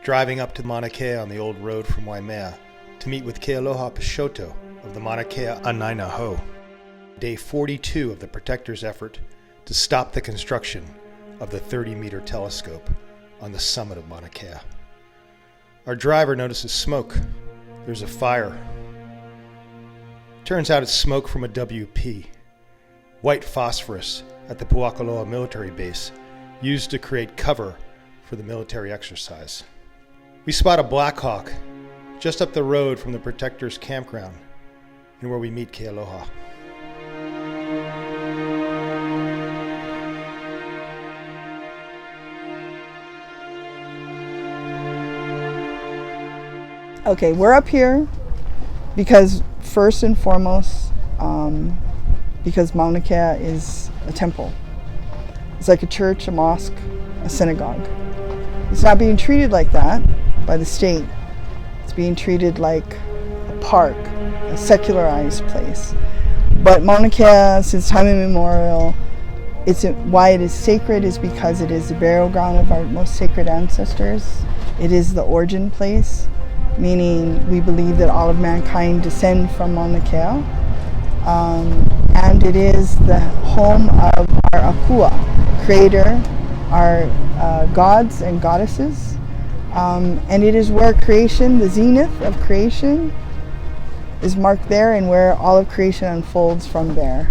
driving up to Mauna Kea on the old road from Waimea to meet with Kealoha Pisciotta of the Mauna Kea Anaina Hou. Day 42 of the Protector's effort to stop the construction of the 30-meter telescope on the summit of Mauna Kea. Our driver notices smoke. There's a fire. Turns out it's smoke from a WP, white phosphorus at the Puakaloa military base, used to create cover for the military exercise. We spot a Black Hawk just up the road from the Protector's campground and where we meet Kealoha. Okay, we're up here because first and foremost, because Mauna Kea is a temple. It's like a church, a mosque, a synagogue. It's not being treated like that by the state. It's being treated like a park, a secularized place. But Mauna Kea, since time immemorial, why it is sacred is because it is the burial ground of our most sacred ancestors. It is the origin place, meaning we believe that all of mankind descend from Mauna Kea. And it is the home of our Akua, creator, our gods and goddesses. And it is where creation, the zenith of creation, is marked there, and where all of creation unfolds from there,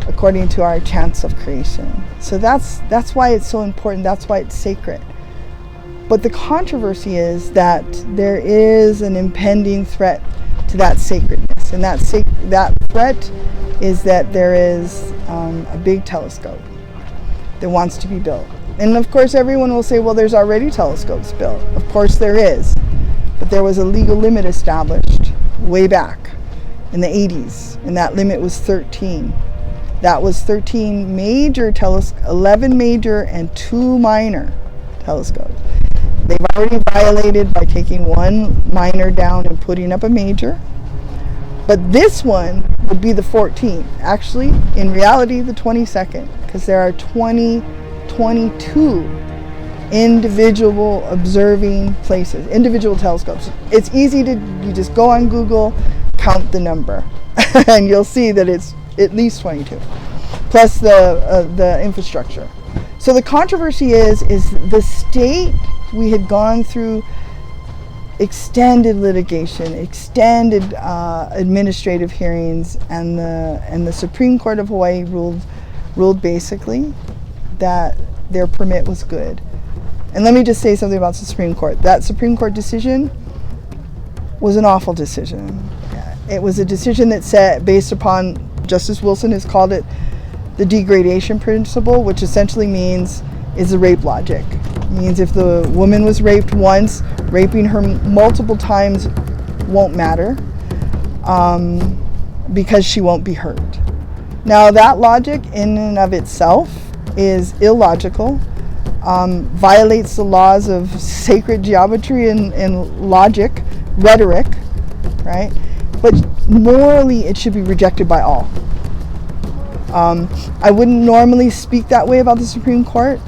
according to our chants of creation. So that's why it's so important, that's why it's sacred. But the controversy is that there is an impending threat to that sacredness, and that threat is that there is a big telescope that wants to be built. And of course everyone will say, well, there's already telescopes built. Of course there is, but there was a legal limit established way back in the 80s, and that limit was 13. That was 13 major telescopes, 11 major and 2 minor telescopes. They've already violated by taking one minor down and putting up a major. But this one would be the 14th. Actually, in reality, the 22nd, because there are 22 individual observing places, individual telescopes. It's easy you just go on Google, count the number, and you'll see that it's at least 22, plus the infrastructure. So the controversy is the state. We had gone through extended litigation, extended administrative hearings, and the Supreme Court of Hawaii ruled basically that their permit was good. And let me just say something about the Supreme Court. That Supreme Court decision was an awful decision. It was a decision that said, based upon, Justice Wilson has called it the degradation principle, which essentially means is the rape logic. It means if the woman was raped once, raping her multiple times won't matter because she won't be hurt. Now that logic in and of itself is illogical, violates the laws of sacred geometry and logic, rhetoric, right? But morally it should be rejected by all. I wouldn't normally speak that way about the Supreme Court,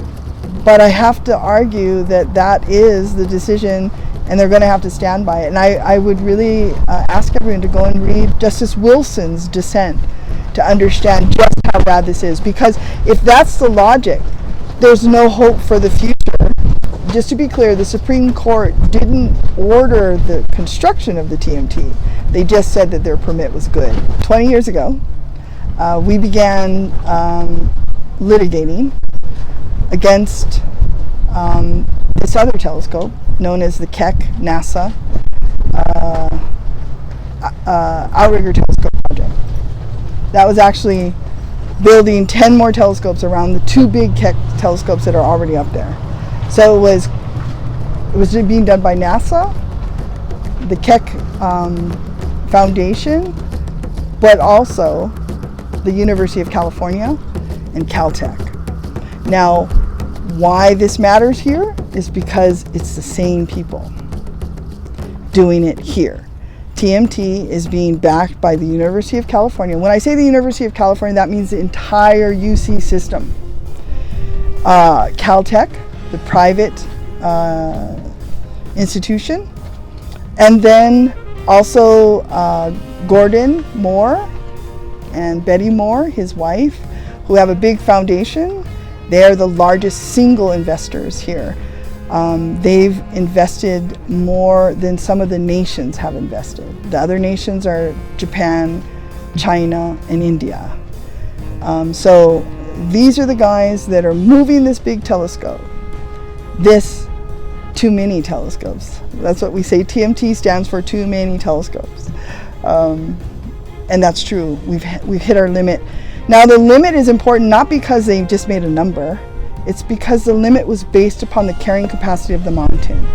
but I have to argue that is the decision, and they're going to have to stand by it. And I would really ask everyone to go and read Justice Wilson's dissent to understand just how bad this is. Because if that's the logic, there's no hope for the future. Just to be clear, the Supreme Court didn't order the construction of the TMT. They just said that their permit was good. 20 years ago, we began litigating against this other telescope known as the Keck NASA Outrigger Telescope Project. That was actually building 10 more telescopes around the 2 big Keck telescopes that are already up there. So it was being done by NASA, the Keck Foundation, but also the University of California and Caltech. Now, why this matters here is because it's the same people doing it here. TMT is being backed by the University of California. When I say the University of California, that means the entire UC system. Caltech, the private institution. And then also Gordon Moore and Betty Moore, his wife, who have a big foundation. They are the largest single investors here. They've invested more than some of the nations have invested. The other nations are Japan, China, and India. So these are the guys that are moving this big telescope. This too many telescopes. That's what we say. TMT stands for too many telescopes. And that's true. We've hit our limit. Now the limit is important not because they just made a number. It's because the limit was based upon the carrying capacity of the mountain.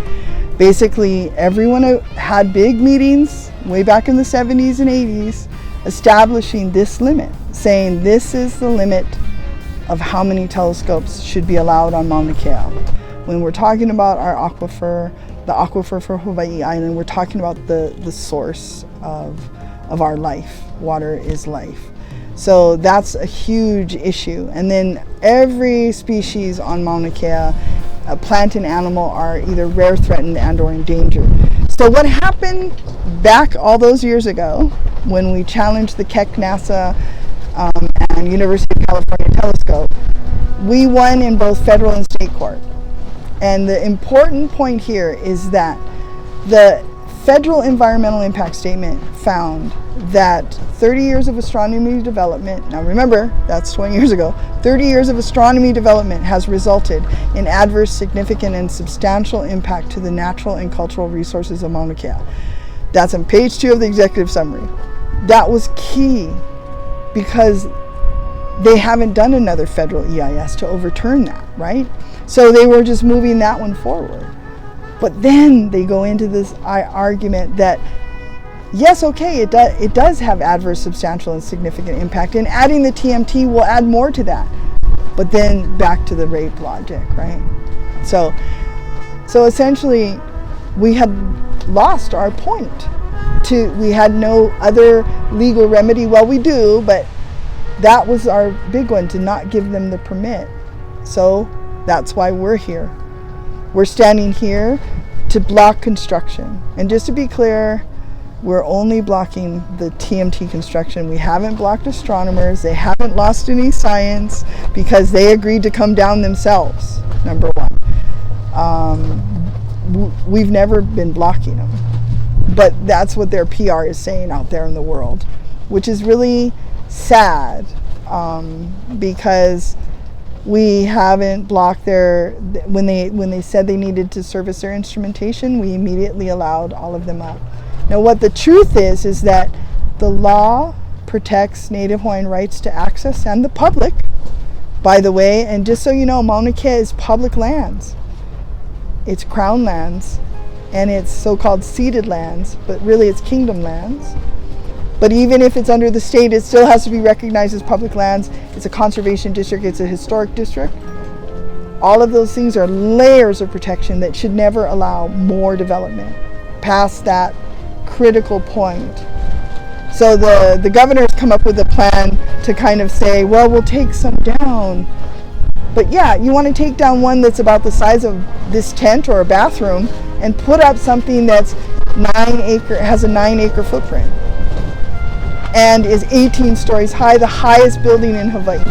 Basically, everyone had big meetings way back in the 70s and 80s establishing this limit, saying this is the limit of how many telescopes should be allowed on Mauna Kea. When we're talking about our aquifer, the aquifer for Hawaii Island, we're talking about the source of our life. Water is life. So that's a huge issue. And then every species on Mauna Kea, plant and animal, are either rare, threatened, and or endangered. So what happened back all those years ago when we challenged the Keck, NASA, and University of California telescope, we won in both federal and state court. And the important point here is that the federal environmental impact statement found that 30 years of astronomy development, now remember, that's 20 years ago, 30 years of astronomy development has resulted in adverse, significant, and substantial impact to the natural and cultural resources of Mauna Kea. That's on page 2 of the executive summary. That was key because they haven't done another federal EIS to overturn that, right? So they were just moving that one forward. But then they go into this argument that, yes, okay, it does have adverse, substantial, and significant impact, and adding the TMT will add more to that. But then back to the rape logic, right? So essentially, we had lost our point. We had no other legal remedy. Well, we do, but that was our big one, to not give them the permit. So that's why we're here. We're standing here to block construction. And just to be clear, we're only blocking the TMT construction. We haven't blocked astronomers. They haven't lost any science because they agreed to come down themselves, number one. We've never been blocking them. But that's what their PR is saying out there in the world, which is really sad because we haven't blocked when they said they needed to service their instrumentation, we immediately allowed all of them up. Now what the truth is that the law protects Native Hawaiian rights to access and the public, by the way, and just so you know, Mauna Kea is public lands. It's crown lands, and it's so-called ceded lands, but really it's kingdom lands. But even if it's under the state, it still has to be recognized as public lands. It's a conservation district, it's a historic district. All of those things are layers of protection that should never allow more development past that critical point. So the governor's come up with a plan to kind of say, well, we'll take some down. But yeah, you want to take down one that's about the size of this tent or a bathroom and put up something that's has a 9-acre footprint and is 18 stories high, the highest building in Hawaii.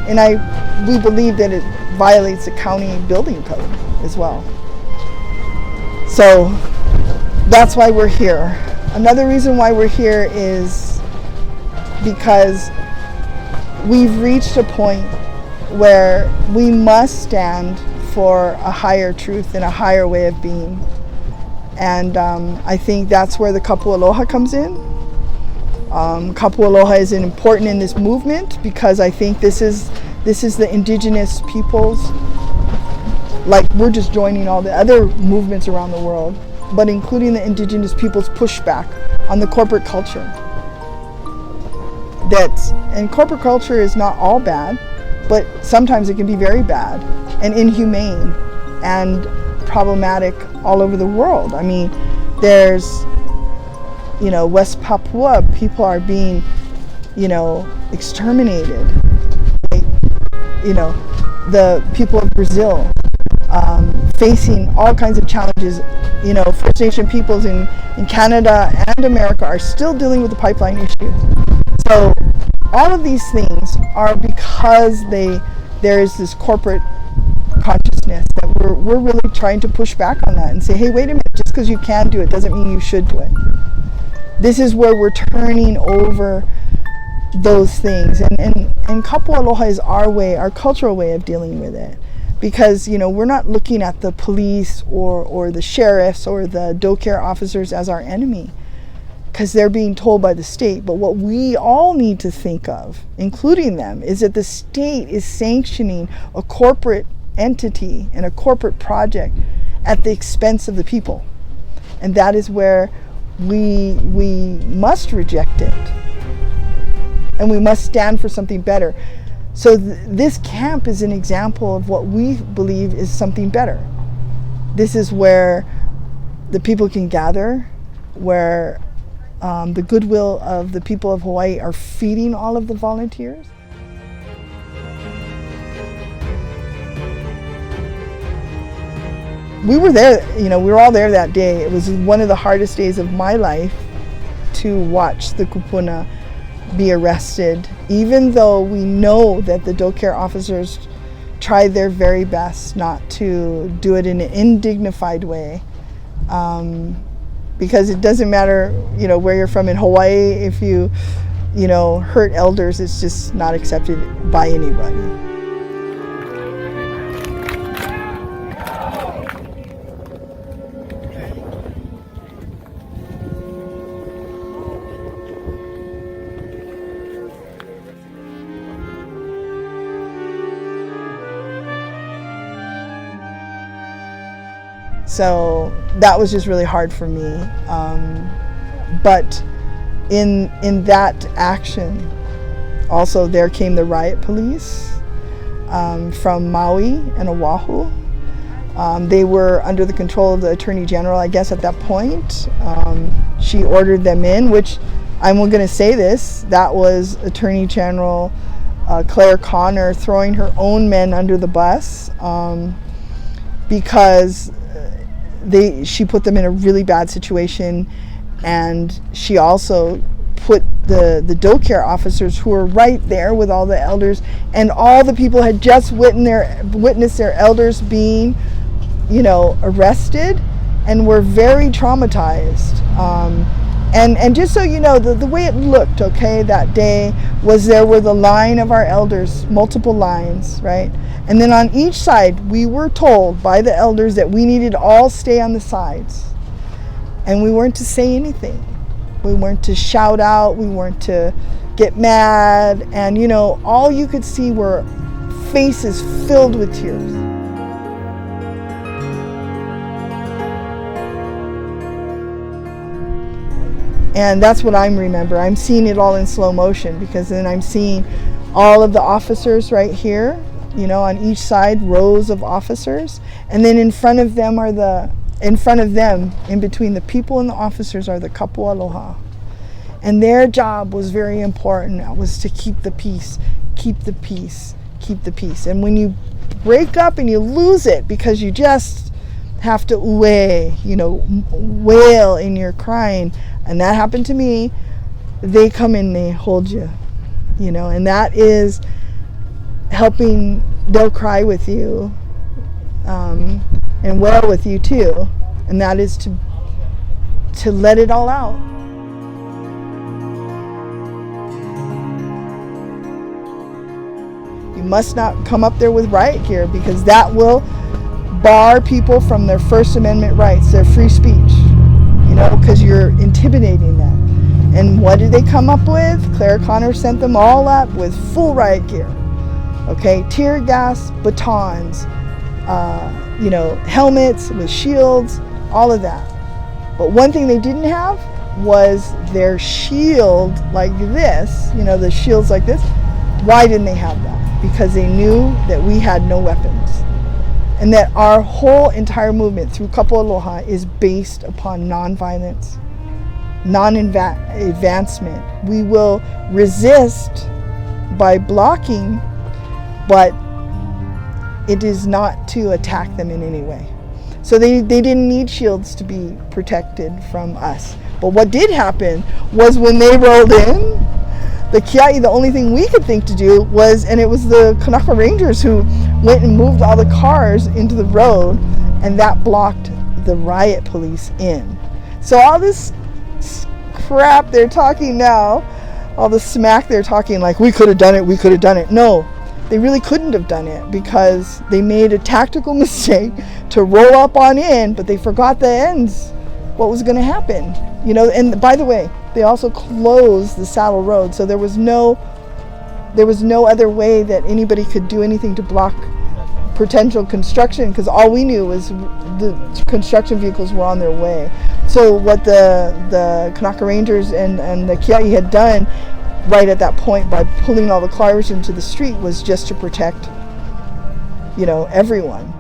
And we believe that it violates the county building code as well. So that's why we're here. Another reason why we're here is because we've reached a point where we must stand for a higher truth and a higher way of being. And I think that's where the Kapu Aloha comes in. Kapu Aloha is important in this movement because I think this is the indigenous peoples. Like, we're just joining all the other movements around the world, but including the indigenous people's pushback on the corporate culture. And corporate culture is not all bad, but sometimes it can be very bad and inhumane and problematic all over the world. I mean, there's, West Papua, people are being, exterminated. The people of Brazil, facing all kinds of challenges. You know, First Nation peoples in Canada and America are still dealing with the pipeline issue. So all of these things are because there is this corporate consciousness that we're really trying to push back on that and say, hey, wait a minute, just because you can do it doesn't mean you should do it. This is where we're turning over those things, and kapu aloha is our cultural way of dealing with it, because we're not looking at the police or the sheriffs or the doe care officers as our enemy, because they're being told by the state. But what we all need to think of, including them, is that the state is sanctioning a corporate entity and a corporate project at the expense of the people, and that is where we must reject it, and we must stand for something better. So this camp is an example of what we believe is something better. This is where the people can gather, where the goodwill of the people of Hawaii are feeding all of the volunteers. We were there, we were all there that day. It was one of the hardest days of my life to watch the kupuna be arrested, even though we know that the doe care officers tried their very best not to do it in an undignified way. Because it doesn't matter, where you're from in Hawaii, if you hurt elders, it's just not accepted by anybody. So that was just really hard for me. But in that action, also there came the riot police from Maui and Oahu. They were under the control of the Attorney General, I guess, at that point. She ordered them in, which I'm going to say this, that was Attorney General Claire Connor throwing her own men under the bus because she put them in a really bad situation, and she also put the doe care officers who were right there with all the elders, and all the people had just witnessed their elders being, arrested, and were very traumatized. And just so you know, the way it looked, okay, that day was there were the line of our elders, multiple lines, right? And then on each side, we were told by the elders that we needed to all stay on the sides. And we weren't to say anything. We weren't to shout out. We weren't to get mad. And, all you could see were faces filled with tears. And that's what I'm remembering. I'm seeing it all in slow motion, because then I'm seeing all of the officers right here, on each side, rows of officers. And then in front of them, in between the people and the officers, are the kapu aloha. And their job was very important. It was to keep the peace, keep the peace, keep the peace. And when you break up and you lose it because you just have to wail in your crying, and that happened to me, they come in, they hold you, and that is helping. They'll cry with you and wail with you too, and that is to let it all out. You must not come up there with riot gear, because that will bar people from their First Amendment rights, their free speech, because you're intimidating them. And what did they come up with? Claire Connor sent them all up with full riot gear. Okay, tear gas, batons, helmets with shields, all of that. But one thing they didn't have was their shield like this, the shields like this. Why didn't they have that? Because they knew that we had no weapons. And that our whole entire movement through kapu aloha is based upon nonviolence, non-advancement. We will resist by blocking, but it is not to attack them in any way. So they didn't need shields to be protected from us. But what did happen was when they rolled in, the Kia'i, the only thing we could think to do was, and it was the Kanaka Rangers who went and moved all the cars into the road, and that blocked the riot police in. So all this crap they're talking now, all the smack they're talking like, we could have done it. No, they really couldn't have done it because they made a tactical mistake to roll up on in, but they forgot the ends, what was going to happen. You know, and by the way, they also closed the saddle road, so there was no other way that anybody could do anything to block potential construction, because all we knew was the construction vehicles were on their way. So what the Kanaka Rangers and the Kia'i had done right at that point by pulling all the cars into the street was just to protect, you know, everyone.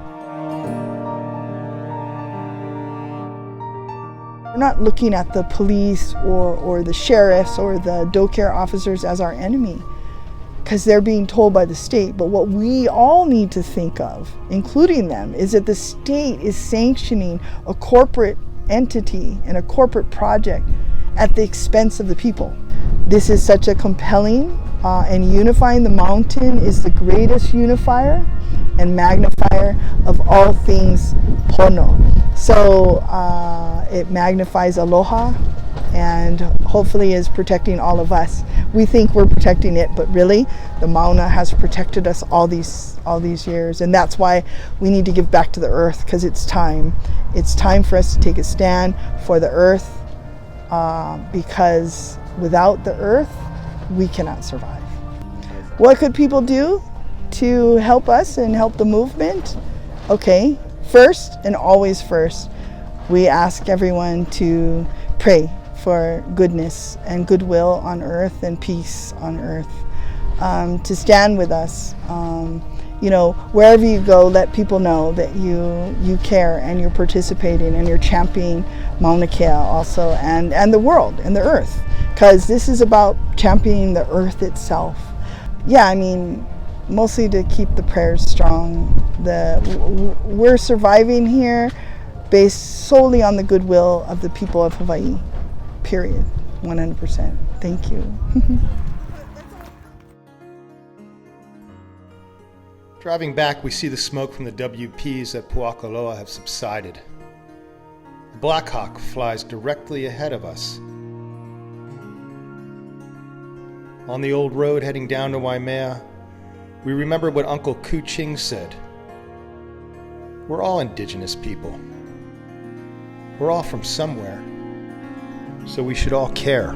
We're not looking at the police or the sheriffs or the doe care officers as our enemy, because they're being told by the state. But what we all need to think of, including them, is that the state is sanctioning a corporate entity and a corporate project at the expense of the people. This is such a compelling and unifying. The mountain is the greatest unifier and magnifier of all things pono. So it magnifies aloha and hopefully is protecting all of us. We think we're protecting it, but really the Mauna has protected us all these years, and that's why we need to give back to the earth, because it's time. It's time for us to take a stand for the earth, because without the earth, we cannot survive. What could people do to help us and help the movement? Okay, first and always first, we ask everyone to pray for goodness and goodwill on earth and peace on earth, to stand with us. You know, wherever you go, let people know that you care and you're participating and you're championing Mauna Kea also, and the world and the earth, because this is about championing the earth itself. Yeah, I mean, mostly to keep the prayers strong. We're surviving here based solely on the goodwill of the people of Hawaii, period, 100%. Thank you. Driving back, we see the smoke from the WPs at Puakaloa have subsided. The Black Hawk flies directly ahead of us. On the old road heading down to Waimea, we remember what Uncle Ku Ching said. We're all Indigenous people. We're all from somewhere, so we should all care.